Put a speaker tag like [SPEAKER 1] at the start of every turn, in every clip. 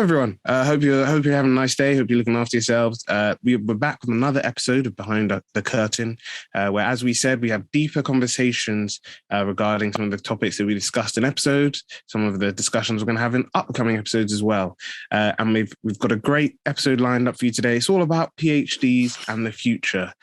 [SPEAKER 1] everyone. Hope you're having a nice day. Hope you're looking after yourselves. We're back with another episode of Behind the Curtain, where, as we said, we have deeper conversations regarding some of the topics that we discussed in episodes, some of the discussions we're going to have in upcoming episodes as well. And we've got a great episode lined up for you today. It's all about PhDs and the future.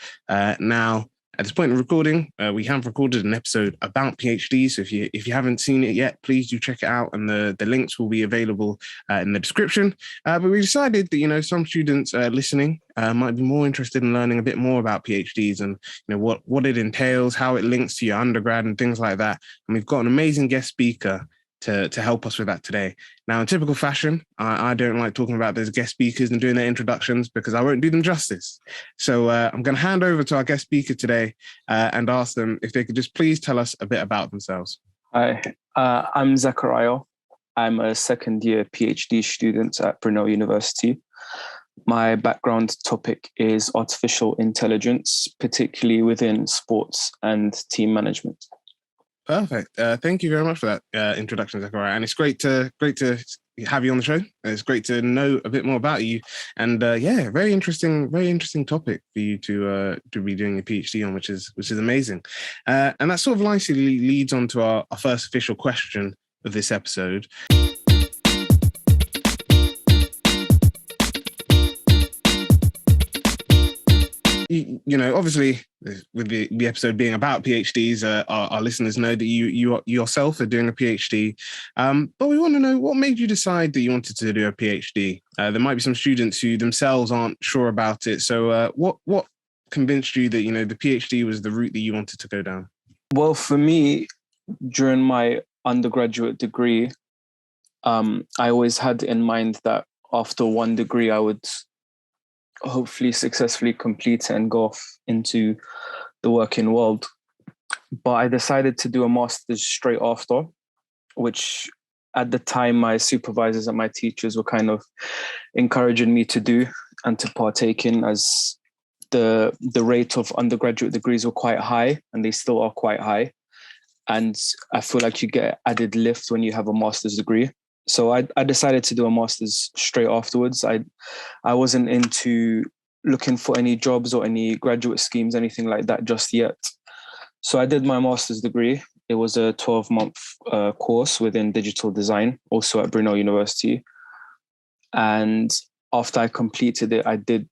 [SPEAKER 1] Now, at this point in recording, we have recorded an episode about PhDs. So if you haven't seen it yet, please do check it out, and the links will be available in the description. But we decided that some students listening might be more interested in learning a bit more about PhDs and what it entails, how it links to your undergrad, and things like that. And we've got an amazing guest speaker to help us with that today. Now, in typical fashion, I don't like talking about those guest speakers and doing their introductions because I won't do them justice. So I'm going to hand over to our guest speaker today and ask them if they could just please tell us a bit about themselves.
[SPEAKER 2] Hi, I'm Zakaria. I'm a second-year PhD student at Brunel University. My background topic is artificial intelligence, particularly within sports and team management.
[SPEAKER 1] Perfect. Thank you very much for that introduction, Zakaria. And it's great to have you on the show. It's great to know a bit more about you. And very interesting topic for you to be doing a PhD on, which is amazing. And that sort of nicely leads on to our first official question of this episode. Obviously, with the episode being about PhDs, our listeners know that you yourself are doing a PhD. But we want to know what made you decide that you wanted to do a PhD. There might be some students who themselves aren't sure about it. So what convinced you that, the PhD was the route that you wanted to go down?
[SPEAKER 2] Well, for me, during my undergraduate degree, I always had in mind that after one degree, I would hopefully successfully complete it and go off into the working world. But I decided to do a master's straight after, which at the time my supervisors and my teachers were kind of encouraging me to do and to partake in, as the rate of undergraduate degrees were quite high, and they still are quite high. And I feel like you get added lift when you have a master's degree. So I decided to do a master's straight afterwards. I wasn't into looking for any jobs or any graduate schemes, anything like that just yet. So I did my master's degree. It was a 12-month course within digital design, also at Brunel University. And after I completed it, I did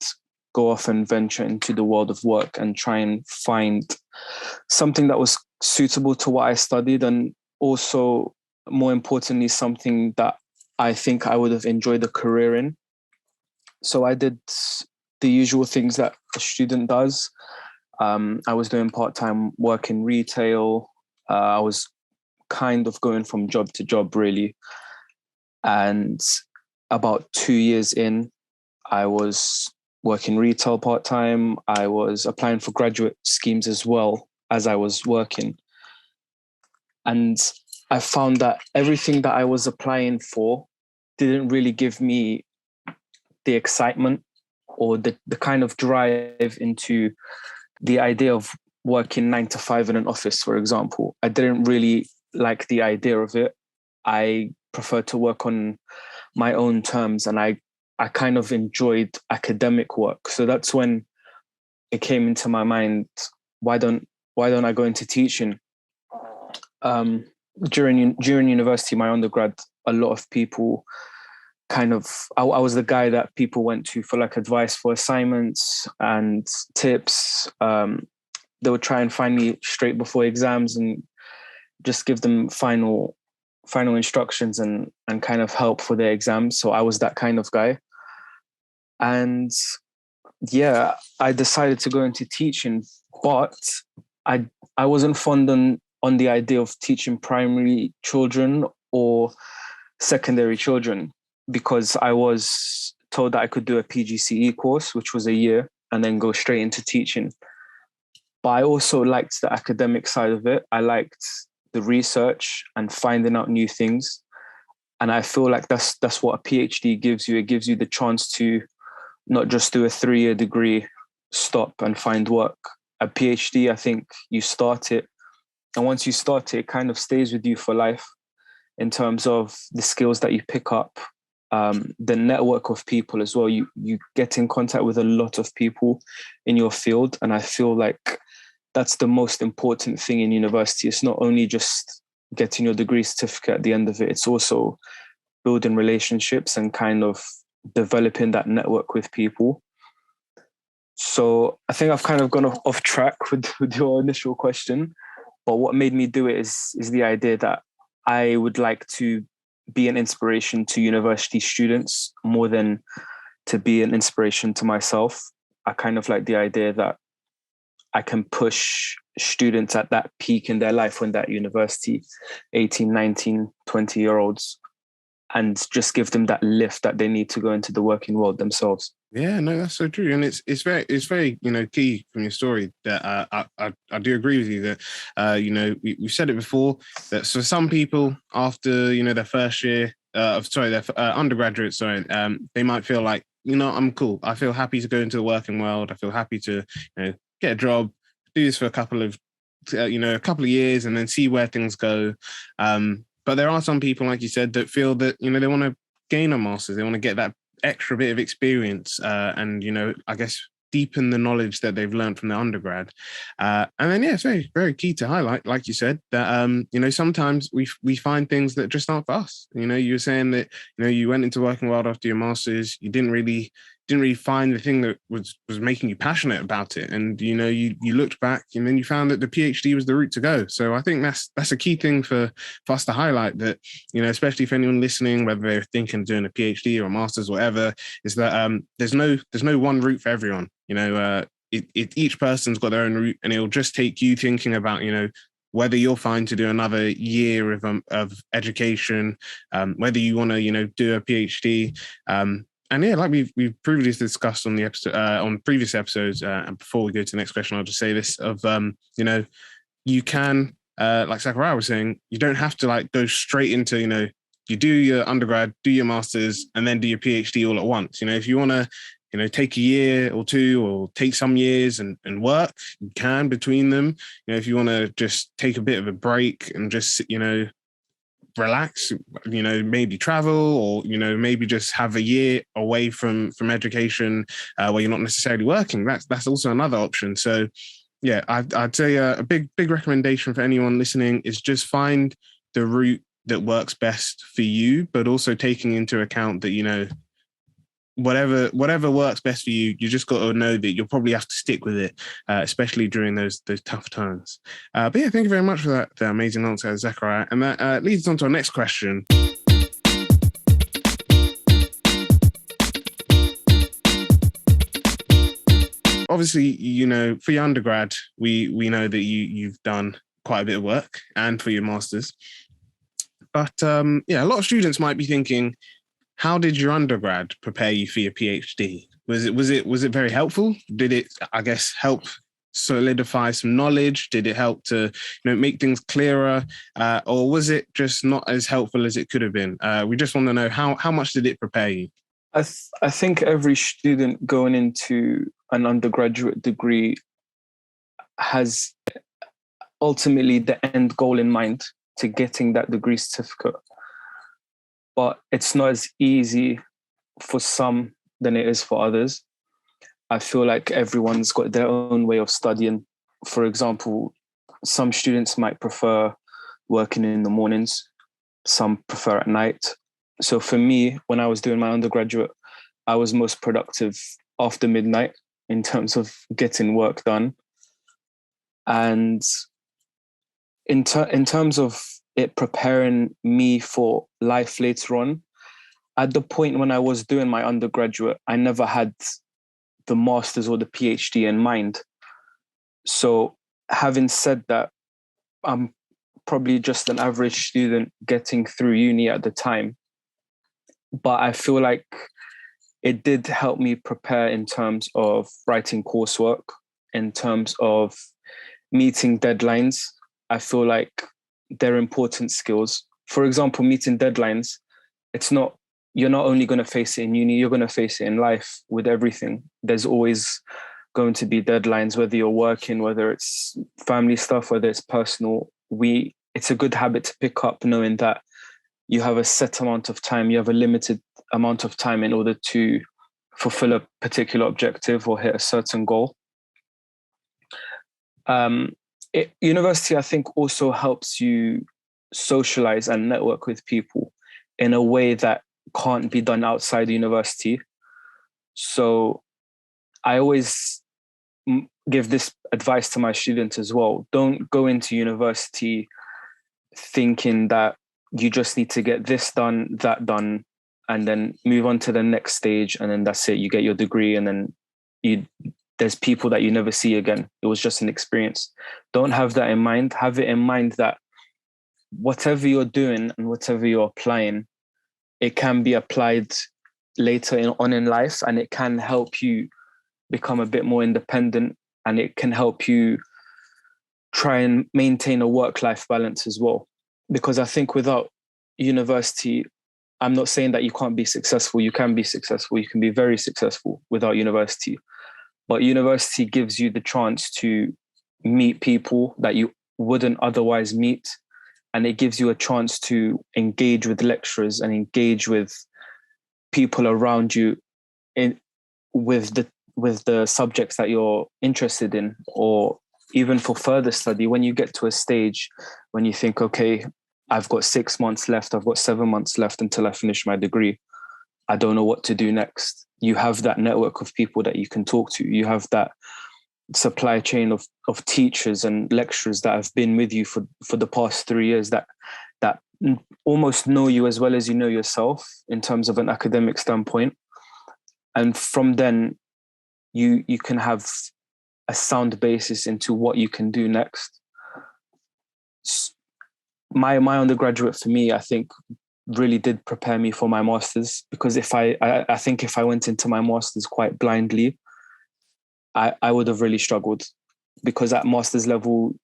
[SPEAKER 2] go off and venture into the world of work and try and find something that was suitable to what I studied, and also, more importantly, something that I think I would have enjoyed a career in. So I did the usual things that a student does. I was doing part-time work in retail. I was kind of going from job to job, really. And about 2 years in, I was working retail part-time. I was applying for graduate schemes as well as I was working. And I found that everything that I was applying for didn't really give me the excitement or the kind of drive into the idea of working 9 to 5 in an office, for example. I didn't really like the idea of it. I preferred to work on my own terms, and I kind of enjoyed academic work. So that's when it came into my mind, why don't I go into teaching? During university, my undergrad, a lot of people I was the guy that people went to for like advice for assignments and tips. They would try and find me straight before exams and just give them final instructions and kind of help for their exams. So I was that kind of guy. And yeah, I decided to go into teaching, but I wasn't fond on the idea of teaching primary children or secondary children, because I was told that I could do a PGCE course, which was a year, and then go straight into teaching. But I also liked the academic side of it. I liked the research and finding out new things. And I feel like that's what a PhD gives you. It gives you the chance to not just do a 3-year degree, stop and find work. A PhD, I think you start it, and once you start it, it kind of stays with you for life in terms of the skills that you pick up the network of people as well. You get in contact with a lot of people in your field, and I feel like that's the most important thing in university. It's not only just getting your degree certificate at the end of it, it's also building relationships and kind of developing that network with people. So I think I've kind of gone off track with your initial question, but what made me do it is the idea that I would like to be an inspiration to university students more than to be an inspiration to myself. I kind of like the idea that I can push students at that peak in their life when they're at university, 18, 19, 20-year-olds, and just give them that lift that they need to go into the working world themselves.
[SPEAKER 1] Yeah, no, that's so true, and it's very key from your story that I do agree with you that we said it before that for some people after their first year their undergraduate they might feel like I'm cool, I feel happy to go into the working world, I feel happy to get a job, do this for a couple of years and then see where things go. But there are some people, like you said, that feel that they want to gain a master's, they want to get that extra bit of experience and I guess deepen the knowledge that they've learned from their undergrad. And then it's very, very key to highlight, like you said, that sometimes we find things that just aren't for us. You were saying that you went into working world after your master's, you didn't really find the thing that was making you passionate about it, and you looked back and then you found that the PhD was the route to go. So I think that's a key thing for us to highlight, that especially for anyone listening, whether they're thinking of doing a PhD or a master's or whatever, is that there's no one route for everyone. Each person's got their own route, and it'll just take you thinking about whether you're fine to do another year of education, whether you want to do a PhD. And yeah, like we've previously discussed on the episode, on previous episodes, and before we go to the next question, I'll just say this of, you can, like Zakaria was saying, you don't have to go straight into, you do your undergrad, do your master's, and then do your PhD all at once. If you want to, take a year or two, or take some years and work, you can between them. If you want to just take a bit of a break and just, relax, maybe travel, or maybe just have a year away from education where you're not necessarily working, that's also another option. So yeah, I'd say a big recommendation for anyone listening is just find the route that works best for you, but also taking into account that whatever works best for you, you just got to know that you'll probably have to stick with it, especially during those tough times. But yeah, thank you very much for that amazing answer, Zakaria. And that leads on to our next question. Obviously, for your undergrad, we know that you've done quite a bit of work, and for your masters. But a lot of students might be thinking, how did your undergrad prepare you for your PhD? Was it very helpful? Did it, I guess, help solidify some knowledge? Did it help to make things clearer, or was it just not as helpful as it could have been? We just want to know how much did it prepare you?
[SPEAKER 2] I think every student going into an undergraduate degree has ultimately the end goal in mind, to getting that degree certificate. But it's not as easy for some than it is for others. I feel like everyone's got their own way of studying. For example, some students might prefer working in the mornings, some prefer at night. So for me, when I was doing my undergraduate, I was most productive after midnight in terms of getting work done. And in terms of it preparing me for life later on, at the point when I was doing my undergraduate, I never had the master's or the PhD in mind. So having said that, I'm probably just an average student getting through uni at the time. But I feel like it did help me prepare in terms of writing coursework, in terms of meeting deadlines. I feel like they're important skills. For example, meeting deadlines, you're not only going to face it in uni, you're going to face it in life with everything. There's always going to be deadlines, whether you're working, whether it's family stuff, whether it's personal. It's a good habit to pick up knowing that you have a set amount of time, you have a limited amount of time in order to fulfill a particular objective or hit a certain goal. University, I think, also helps you socialize and network with people in a way that can't be done outside university. So I always give this advice to my students as well. Don't go into university thinking that you just need to get this done, that done, and then move on to the next stage, and then that's it. You get your degree, and then there's people that you never see again. It was just an experience. Don't have that in mind. Have it in mind that whatever you're doing and whatever you're applying, it can be applied later on in life, and it can help you become a bit more independent, and it can help you try and maintain a work-life balance as well. Because I think without university, I'm not saying that you can't be successful. You can be successful. You can be very successful without university. But university gives you the chance to meet people that you wouldn't otherwise meet. And it gives you a chance to engage with lecturers and engage with people around you with the subjects that you're interested in, or even for further study. When you get to a stage when you think, okay, I've got 6 months left, I've got 7 months left until I finish my degree, I don't know what to do next. You have that network of people that you can talk to. You have that supply chain of teachers and lecturers that have been with you for the past 3 years that almost know you as well as you know yourself in terms of an academic standpoint. And from then you can have a sound basis into what you can do next. My undergraduate, for me, I think really did prepare me for my master's, because I think if I went into my master's quite blindly, I would have really struggled, because at master's level,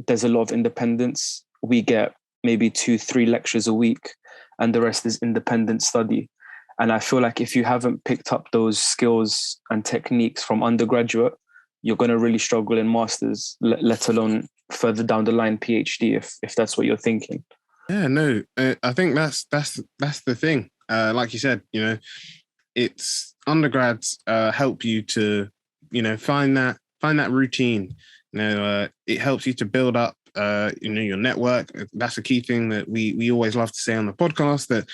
[SPEAKER 2] there's a lot of independence. We get maybe 2-3 lectures a week, and the rest is independent study. And I feel like if you haven't picked up those skills and techniques from undergraduate, you're going to really struggle in master's, let alone further down the line PhD, if that's what you're thinking.
[SPEAKER 1] Yeah, no, I think that's the thing. Like you said, it's undergrads help you to, find that routine. It helps you to build up, your network. That's a key thing that we always love to say on the podcast, that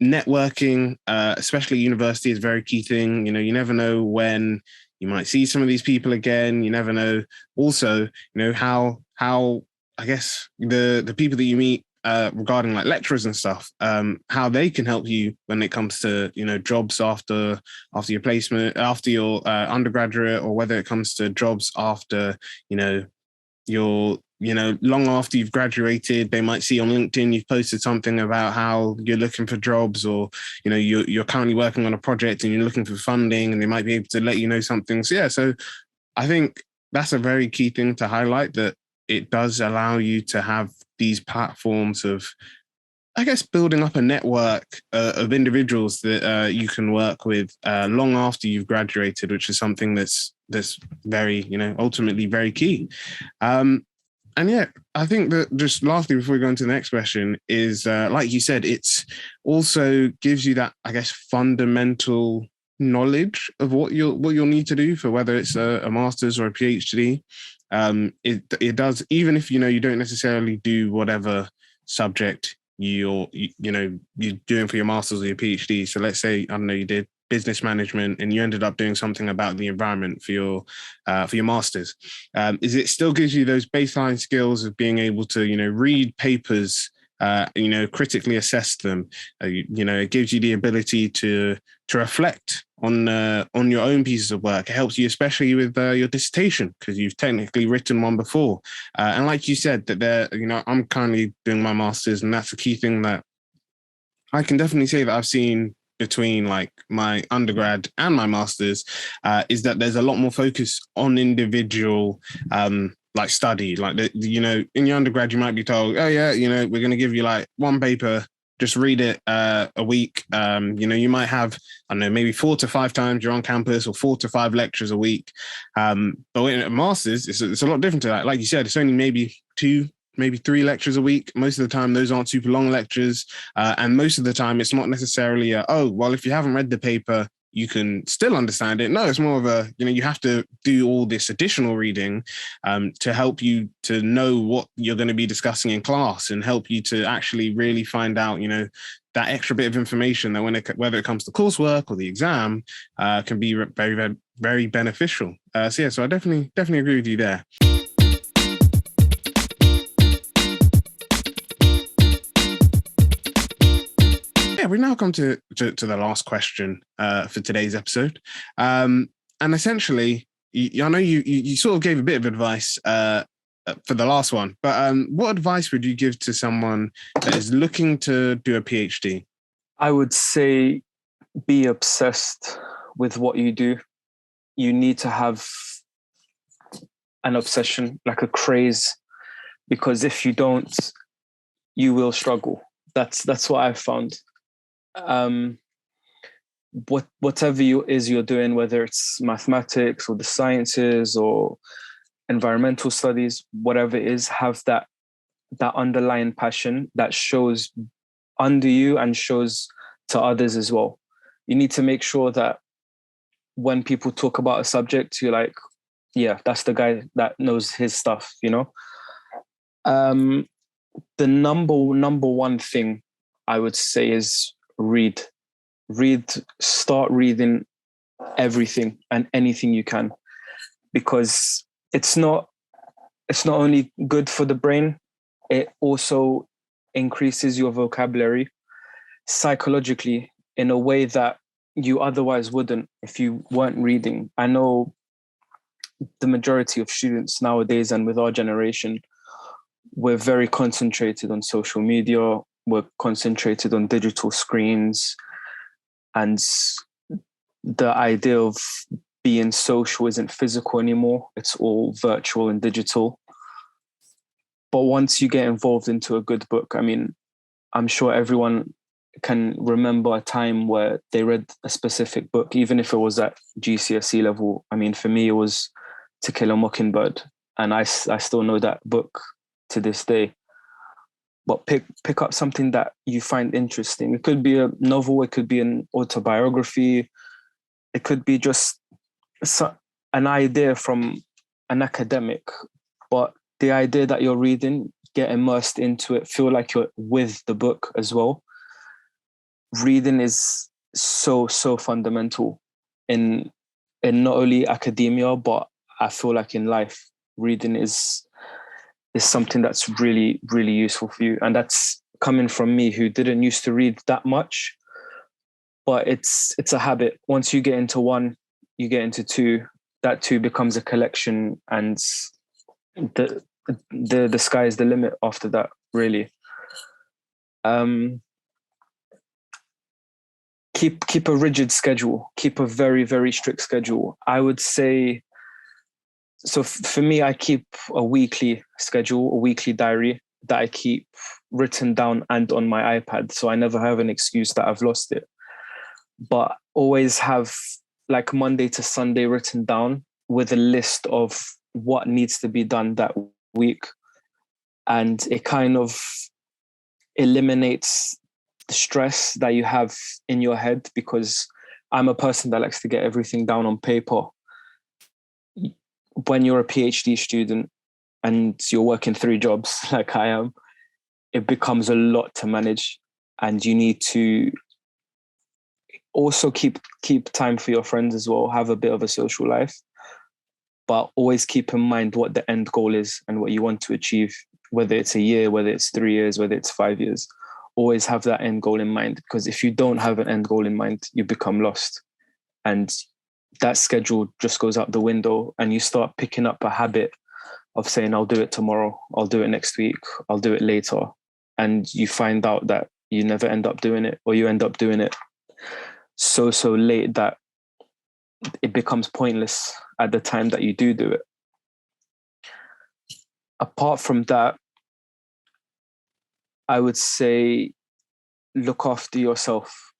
[SPEAKER 1] networking, especially university, is a very key thing. You never know when you might see some of these people again. You never know. Also, how I guess the people that you meet regarding like lecturers and stuff, how they can help you when it comes to jobs after your placement, after your undergraduate, or whether it comes to jobs after your long after you've graduated. They might see on LinkedIn you've posted something about how you're looking for jobs, or you're currently working on a project and you're looking for funding, and they might be able to let you know something. So I think that's a very key thing to highlight, that it does allow you to have these platforms of, I guess, building up a network of individuals that you can work with long after you've graduated, which is something that's very, ultimately very key. And yeah, I think that just lastly, before we go into the next question, is like you said, it's also gives you that, I guess, fundamental knowledge of what you'll need to do for whether it's a master's or a PhD. It does, even if you don't necessarily do whatever subject you're doing for your master's or your PhD. So let's say, I don't know, you did business management and you ended up doing something about the environment for your master's. Is it still gives you those baseline skills of being able to read papers, critically assess them. It gives you the ability to reflect on your own pieces of work. It helps you, especially with your dissertation, because you've technically written one before. And like you said, that I'm currently doing my master's, and that's a key thing that I can definitely say that I've seen between like my undergrad and my master's, is that there's a lot more focus on individual like study. Like in your undergrad, you might be told, oh yeah, we're going to give you like one paper, just read it a week. You might have, I don't know, maybe 4 to 5 times you're on campus, or 4 to 5 lectures a week. But in a master's, it's a lot different to that. Like you said, it's only maybe 2, maybe 3 lectures a week. Most of the time, those aren't super long lectures. And most of the time, it's not necessarily if you haven't read the paper, you can still understand it. No, it's more of you have to do all this additional reading to help you to know what you're going to be discussing in class and help you to actually really find out, that extra bit of information that whether it comes to coursework or the exam can be very, very, very beneficial. So I definitely agree with you there. Yeah, we now come to the last question for today's episode. And essentially, I know you sort of gave a bit of advice for the last one, but what advice would you give to someone that is looking to do a PhD?
[SPEAKER 2] I would say be obsessed with what you do. You need to have an obsession, like a craze, because if you don't, you will struggle. That's what I've found. Whatever you're doing, whether it's mathematics or the sciences or environmental studies, whatever it is, have that underlying passion that shows under you and shows to others as well. You need to make sure that when people talk about a subject, you're like, yeah, that's the guy that knows his stuff, The number one thing I would say is read, start reading everything and anything you can, because it's not only good for the brain, it also increases your vocabulary psychologically in a way that you otherwise wouldn't if you weren't reading. I know the majority of students nowadays, and with our generation, we're very concentrated on social media, we're concentrated on digital screens, and the idea of being social isn't physical anymore. It's all virtual and digital. But once you get involved into a good book, I mean, I'm sure everyone can remember a time where they read a specific book, even if it was at GCSE level. I mean, for me, it was To Kill a Mockingbird, and I still know that book to this day. But pick up something that you find interesting. It could be a novel, it could be an autobiography, it could be just an idea from an academic, but the idea that you're reading, get immersed into it, feel like you're with the book as well. Reading is so fundamental in not only academia, but I feel like in life. Reading is something that's really, really useful for you. And that's coming from me, who didn't used to read that much, but it's a habit. Once you get into one, you get into two, that two becomes a collection, and the sky is the limit after that, really. Keep a rigid schedule, keep a very, very strict schedule. I would say, so for me, I keep a weekly schedule, a weekly diary that I keep written down and on my iPad. So I never have an excuse that I've lost it, but always have like Monday to Sunday written down with a list of what needs to be done that week. And it kind of eliminates the stress that you have in your head, because I'm a person that likes to get everything down on paper. When you're a PhD student and you're working 3 jobs like I am, it becomes a lot to manage, and you need to also keep time for your friends as well, have a bit of a social life, but always keep in mind what the end goal is and what you want to achieve, whether it's a year, whether it's 3 years, whether it's 5 years. Always have that end goal in mind, because if you don't have an end goal in mind, you become lost, and that schedule just goes out the window, and you start picking up a habit of saying, I'll do it tomorrow, I'll do it next week, I'll do it later. And you find out that you never end up doing it, or you end up doing it so late that it becomes pointless at the time that you do it. Apart from that, I would say look after yourself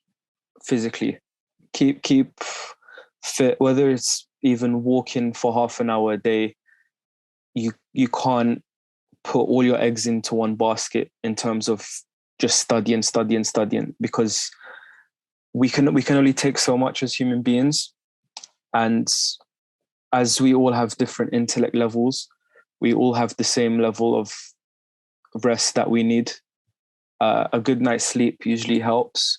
[SPEAKER 2] physically. Keep fit, whether it's even walking for half an hour a day. You can't put all your eggs into one basket in terms of just studying, because we can only take so much as human beings. And as we all have different intellect levels, we all have the same level of rest that we need. A good night's sleep usually helps.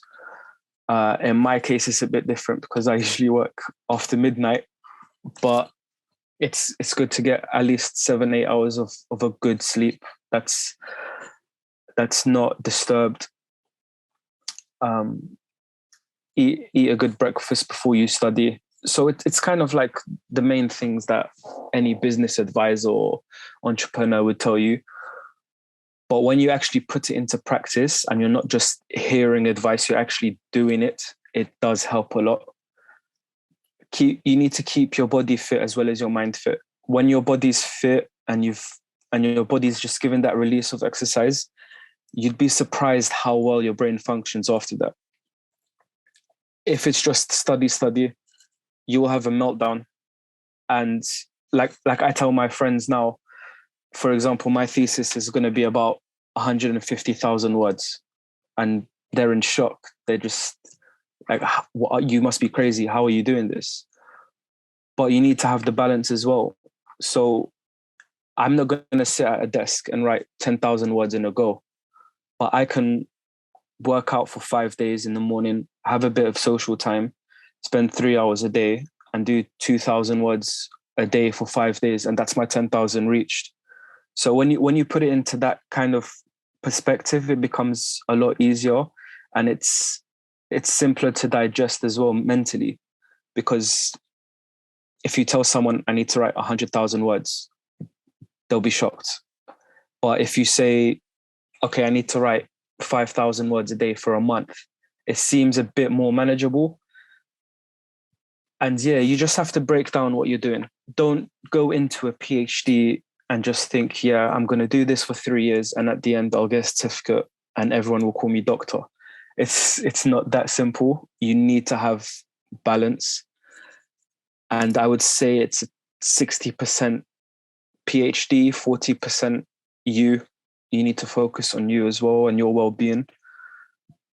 [SPEAKER 2] In my case, it's a bit different because I usually work after midnight, but it's good to get at least 7-8 hours of a good sleep that's not disturbed. Eat a good breakfast before you study. So it's kind of like the main things that any business advisor or entrepreneur would tell you. But when you actually put it into practice and you're not just hearing advice, you're actually doing it, it does help a lot. You need to keep your body fit as well as your mind fit. When your body's fit and your body's just given that release of exercise, you'd be surprised how well your brain functions after that. If it's just study, you will have a meltdown. And like I tell my friends now, for example, my thesis is going to be about 150,000 words, and they're in shock. They're just like, you must be crazy. How are you doing this? But you need to have the balance as well. So I'm not going to sit at a desk and write 10,000 words in a go, but I can work out for 5 days in the morning, have a bit of social time, spend 3 hours a day and do 2,000 words a day for 5 days. And that's my 10,000 reached. So when you put it into that kind of perspective, it becomes a lot easier, and it's simpler to digest as well mentally. Because if you tell someone I need to write 100,000 words, they'll be shocked. But if you say, okay, I need to write 5,000 words a day for a month, it seems a bit more manageable. And yeah, you just have to break down what you're doing. Don't go into a PhD and just think, yeah, I'm going to do this for 3 years, and at the end I'll get a certificate and everyone will call me doctor. It's not that simple. You need to have balance. And I would say it's 60% PhD, 40% you. You need to focus on you as well and your well-being.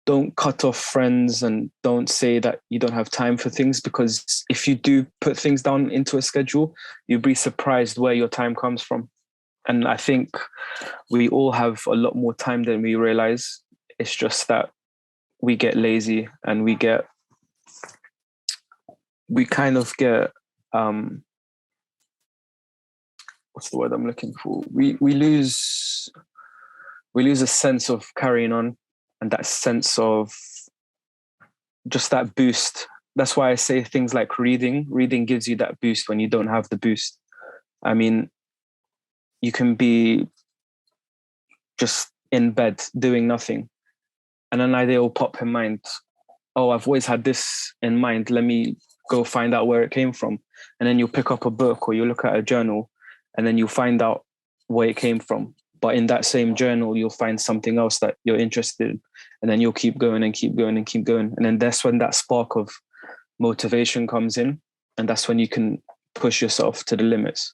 [SPEAKER 2] Don't cut off friends and don't say that you don't have time for things, because if you do put things down into a schedule, you'll be surprised where your time comes from. And I think we all have a lot more time than we realize. It's just that we get lazy and we kind of get, what's the word I'm looking for? We lose a sense of carrying on. And that sense of just that boost. That's why I say things like reading. Reading gives you that boost when you don't have the boost. I mean, you can be just in bed doing nothing, and an idea will pop in mind. Oh, I've always had this in mind. Let me go find out where it came from. And then you'll pick up a book or you look at a journal, and then you'll find out where it came from. But in that same journal, you'll find something else that you're interested in. And then you'll keep going and keep going and keep going. And then that's when that spark of motivation comes in. And that's when you can push yourself to the limits.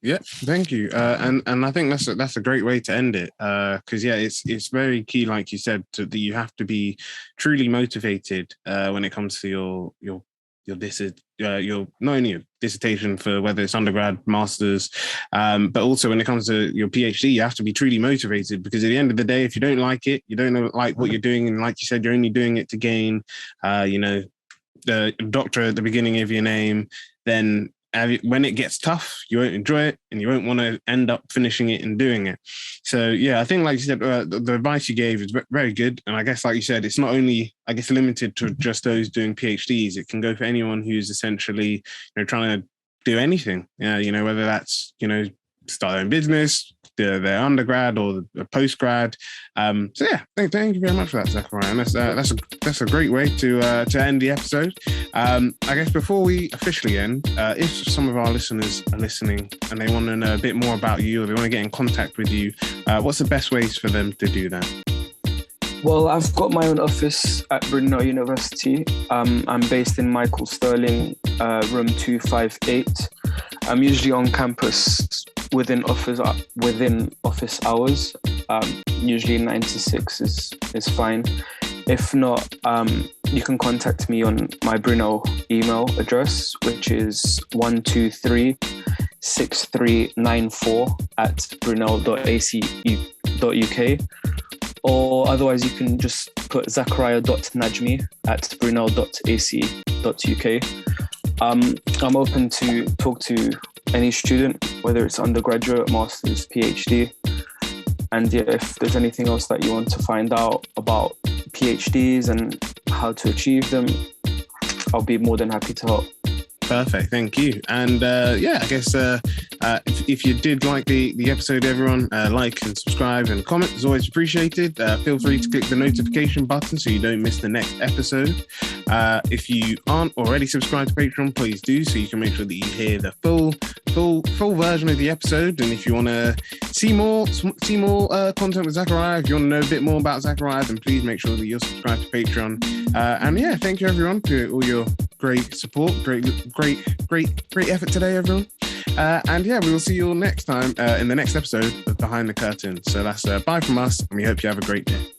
[SPEAKER 1] Yeah, thank you. And I think that's a great way to end it. Because it's very key, like you said, that you have to be truly motivated when it comes to your not only your dissertation for whether it's undergrad, masters, but also when it comes to your PhD, you have to be truly motivated, because at the end of the day, if you don't like it, you don't like what you're doing, and like you said, you're only doing it to gain, the doctorate at the beginning of your name, then when it gets tough, you won't enjoy it and you won't want to end up finishing it and doing it. So yeah, I think like you said, the advice you gave is very good. And I guess like you said, it's not only, I guess, limited to just those doing PhDs. It can go for anyone who's essentially, trying to do anything, whether that's, start their own business, their undergrad or the postgrad. So yeah, thank you very much for that, Zakaria. And that's a great way to end the episode. I guess before we officially end, if some of our listeners are listening and they want to know a bit more about you, or they want to get in contact with you, what's the best ways for them to do that?
[SPEAKER 2] Well, I've got my own office at Brunel University. I'm based in Michael Sterling, room 258. I'm usually on campus within office hours. Usually 9 to 6 is fine. If not, you can contact me on my Brunel email address, which is 1236394@brunel.ac.uk. Or otherwise, you can just put zakaria.najmi@brunel.ac.uk. I'm open to talk to any student, whether it's undergraduate, master's, PhD. And yeah, if there's anything else that you want to find out about PhDs and how to achieve them, I'll be more than happy to help.
[SPEAKER 1] Perfect, thank you. And I guess if you did like the episode, everyone, like and subscribe and comment is always appreciated. Feel free to click the notification button so you don't miss the next episode. If you aren't already subscribed to Patreon, please do, so you can make sure that you hear the full version of the episode. And if you want to see more content with Zakaria, if you want to know a bit more about Zakaria, then please make sure that you're subscribed to Patreon. Thank you everyone for all your great support, great effort today, everyone. We will see you all next time in the next episode of Behind the Curtain. So that's bye from us, and we hope you have a great day.